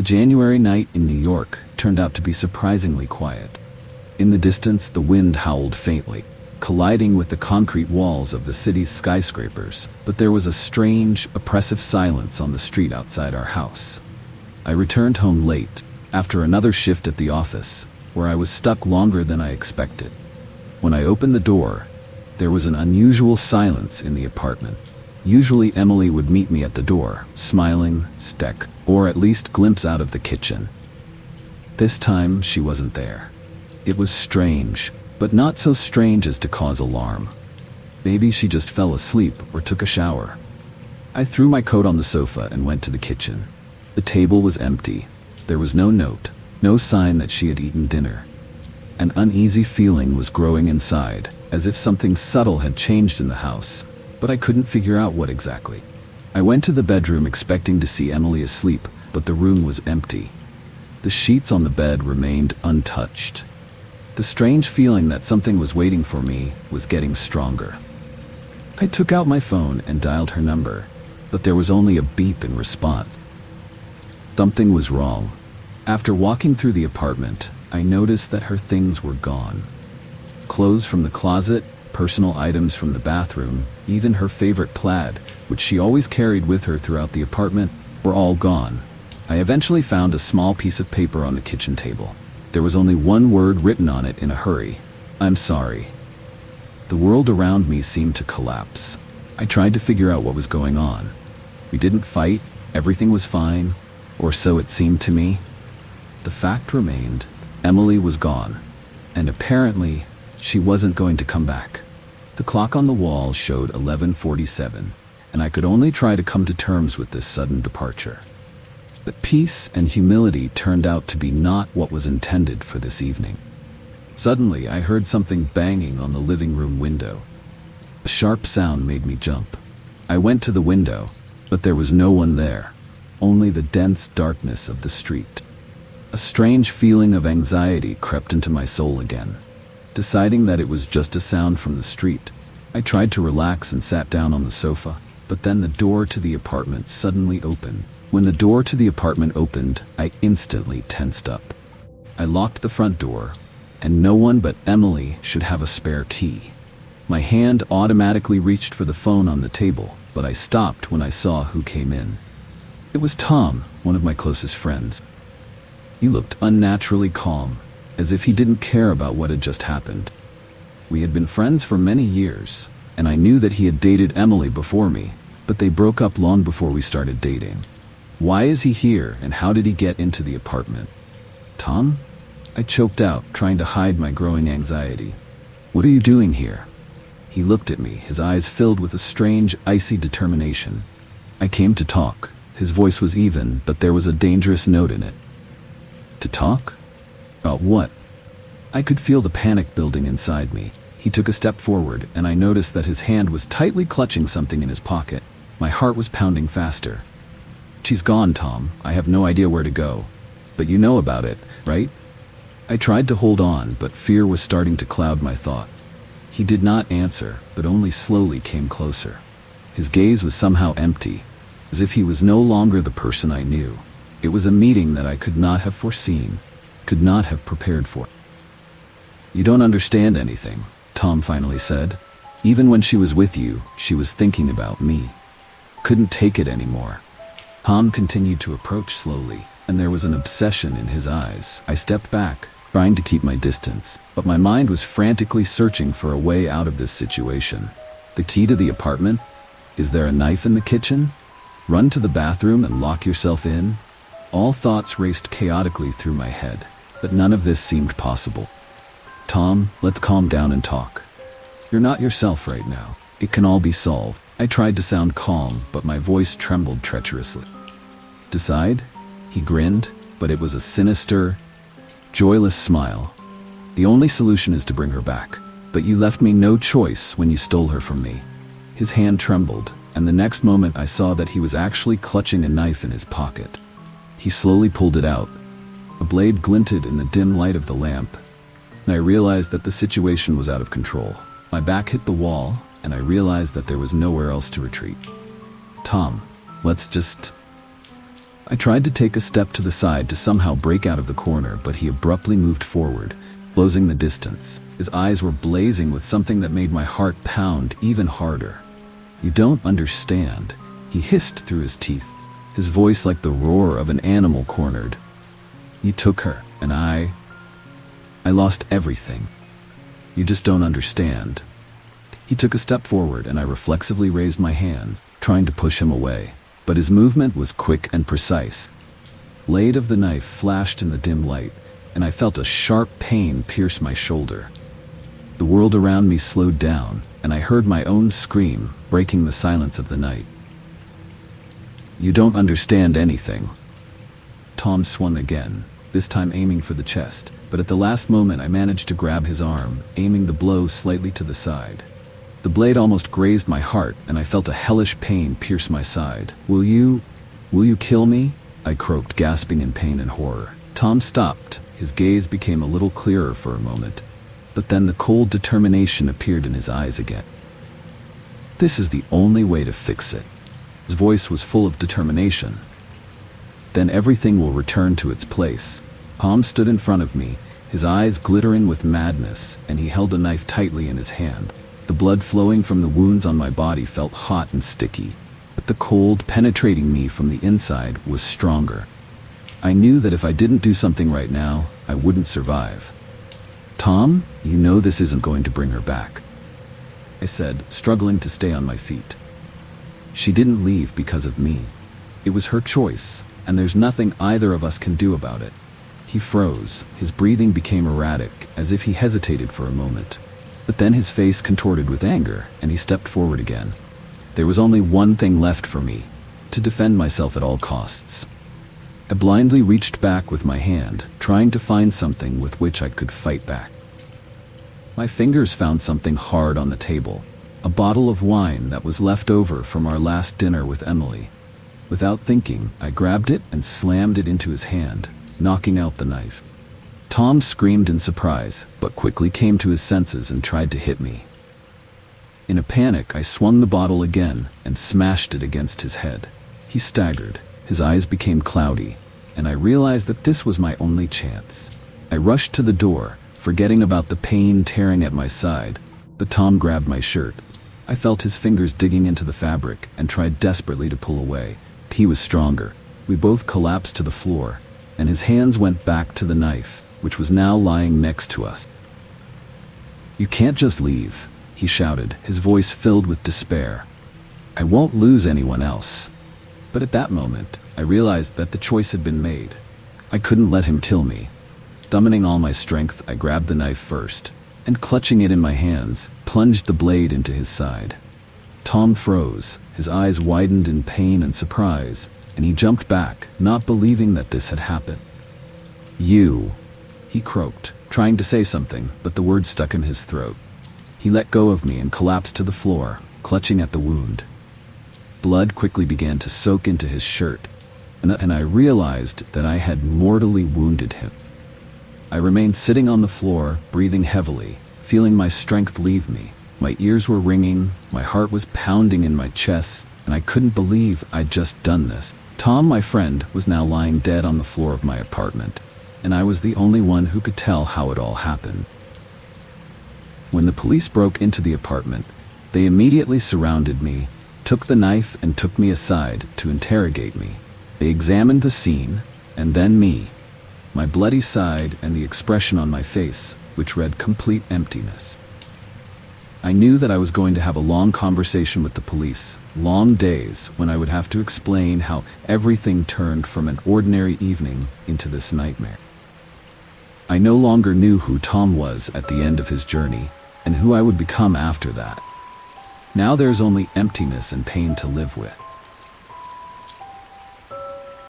January night in New York turned out to be surprisingly quiet. In the distance, the wind howled faintly, colliding with the concrete walls of the city's skyscrapers, but there was a strange, oppressive silence on the street outside our house. I returned home late, after another shift at the office, where I was stuck longer than I expected. When I opened the door, there was an unusual silence in the apartment. Usually Emily would meet me at the door, smiling, or at least glimpse out of the kitchen. This time, she wasn't there. It was strange, but not so strange as to cause alarm. Maybe she just fell asleep or took a shower. I threw my coat on the sofa and went to the kitchen. The table was empty. There was no note, no sign that she had eaten dinner. An uneasy feeling was growing inside, as if something subtle had changed in the house, but I couldn't figure out what exactly. I went to the bedroom expecting to see Emily asleep, but the room was empty. The sheets on the bed remained untouched. The strange feeling that something was waiting for me was getting stronger. I took out my phone and dialed her number, but there was only a beep in response. Something was wrong. After walking through the apartment, I noticed that her things were gone. Clothes from the closet, personal items from the bathroom, even her favorite plaid, which she always carried with her throughout the apartment, were all gone. I eventually found a small piece of paper on the kitchen table. There was only one word written on it in a hurry: "I'm sorry." The world around me seemed to collapse. I tried to figure out what was going on. We didn't fight, everything was fine, or so it seemed to me. The fact remained, Emily was gone, and apparently, she wasn't going to come back. The clock on the wall showed 11:47, and I could only try to come to terms with this sudden departure. But peace and humility turned out to be not what was intended for this evening. Suddenly, I heard something banging on the living room window. A sharp sound made me jump. I went to the window, but there was no one there, only the dense darkness of the street. A strange feeling of anxiety crept into my soul again. Deciding that it was just a sound from the street, I tried to relax and sat down on the sofa, but then the door to the apartment suddenly opened. When the door to the apartment opened, I instantly tensed up. I locked the front door, and no one but Emily should have a spare key. My hand automatically reached for the phone on the table, but I stopped when I saw who came in. It was Tom, one of my closest friends. He looked unnaturally calm, as if he didn't care about what had just happened. We had been friends for many years, and I knew that he had dated Emily before me, but they broke up long before we started dating. Why is he here, and how did he get into the apartment? Tom? I choked out, trying to hide my growing anxiety. What are you doing here? He looked at me, his eyes filled with a strange, icy determination. I came to talk. His voice was even, but there was a dangerous note in it. To talk? About what? I could feel the panic building inside me. He took a step forward, and I noticed that his hand was tightly clutching something in his pocket. My heart was pounding faster. She's gone, Tom. I have no idea where to go. But you know about it, right? I tried to hold on, but fear was starting to cloud my thoughts. He did not answer, but only slowly came closer. His gaze was somehow empty, as if he was no longer the person I knew. It was a meeting that I could not have foreseen, could not have prepared for. You don't understand anything, Tom finally said. Even when she was with you, she was thinking about me. Couldn't take it anymore. Tom continued to approach slowly, and there was an obsession in his eyes. I stepped back, trying to keep my distance, but my mind was frantically searching for a way out of this situation. The key to the apartment? Is there a knife in the kitchen? Run to the bathroom and lock yourself in? All thoughts raced chaotically through my head, but none of this seemed possible. Tom, let's calm down and talk. You're not yourself right now. It can all be solved. I tried to sound calm, but my voice trembled treacherously. Decide? He grinned, but it was a sinister, joyless smile. The only solution is to bring her back, but you left me no choice when you stole her from me. His hand trembled, and the next moment I saw that he was actually clutching a knife in his pocket. He slowly pulled it out. A blade glinted in the dim light of the lamp, and I realized that the situation was out of control. My back hit the wall, and I realized that there was nowhere else to retreat. Tom, let's just... I tried to take a step to the side to somehow break out of the corner, but he abruptly moved forward, closing the distance. His eyes were blazing with something that made my heart pound even harder. "You don't understand," he hissed through his teeth, his voice like the roar of an animal cornered. "You took her, and I lost everything. You just don't understand." He took a step forward, and I reflexively raised my hands, trying to push him away. But his movement was quick and precise. The blade of the knife flashed in the dim light, and I felt a sharp pain pierce my shoulder. The world around me slowed down, and I heard my own scream, breaking the silence of the night. "You don't understand anything." Tom swung again, this time aiming for the chest, but at the last moment I managed to grab his arm, aiming the blow slightly to the side. The blade almost grazed my heart, and I felt a hellish pain pierce my side. Will you kill me?" I croaked, gasping in pain and horror. Tom stopped. His gaze became a little clearer for a moment, but then the cold determination appeared in his eyes again. "This is the only way to fix it." His voice was full of determination. "Then everything will return to its place." Tom stood in front of me, his eyes glittering with madness, and he held a knife tightly in his hand. The blood flowing from the wounds on my body felt hot and sticky, but the cold penetrating me from the inside was stronger. I knew that if I didn't do something right now, I wouldn't survive. "Tom, you know this isn't going to bring her back," I said, struggling to stay on my feet. "She didn't leave because of me. It was her choice, and there's nothing either of us can do about it." He froze. His breathing became erratic, as if he hesitated for a moment. But then his face contorted with anger, and he stepped forward again. There was only one thing left for me: to defend myself at all costs. I blindly reached back with my hand, trying to find something with which I could fight back. My fingers found something hard on the table, a bottle of wine that was left over from our last dinner with Emily. Without thinking, I grabbed it and slammed it into his hand, knocking out the knife. Tom screamed in surprise, but quickly came to his senses and tried to hit me. In a panic, I swung the bottle again and smashed it against his head. He staggered, his eyes became cloudy, and I realized that this was my only chance. I rushed to the door, forgetting about the pain tearing at my side, but Tom grabbed my shirt. I felt his fingers digging into the fabric and tried desperately to pull away. He was stronger. We both collapsed to the floor, and his hands went back to the knife, which was now lying next to us. "You can't just leave," he shouted, his voice filled with despair. "I won't lose anyone else." But at that moment, I realized that the choice had been made. I couldn't let him kill me. Summoning all my strength, I grabbed the knife first, and clutching it in my hands, plunged the blade into his side. Tom froze, his eyes widened in pain and surprise, and he jumped back, not believing that this had happened. "You," he croaked, trying to say something, but the words stuck in his throat. He let go of me and collapsed to the floor, clutching at the wound. Blood quickly began to soak into his shirt, and I realized that I had mortally wounded him. I remained sitting on the floor, breathing heavily, feeling my strength leave me. My ears were ringing, my heart was pounding in my chest, and I couldn't believe I'd just done this. Tom, my friend, was now lying dead on the floor of my apartment, and I was the only one who could tell how it all happened. When the police broke into the apartment, they immediately surrounded me, took the knife and took me aside to interrogate me. They examined the scene, and then me, my bloody side and the expression on my face, which read complete emptiness. I knew that I was going to have a long conversation with the police, long days when I would have to explain how everything turned from an ordinary evening into this nightmare. I no longer knew who Tom was at the end of his journey, and who I would become after that. Now there's only emptiness and pain to live with.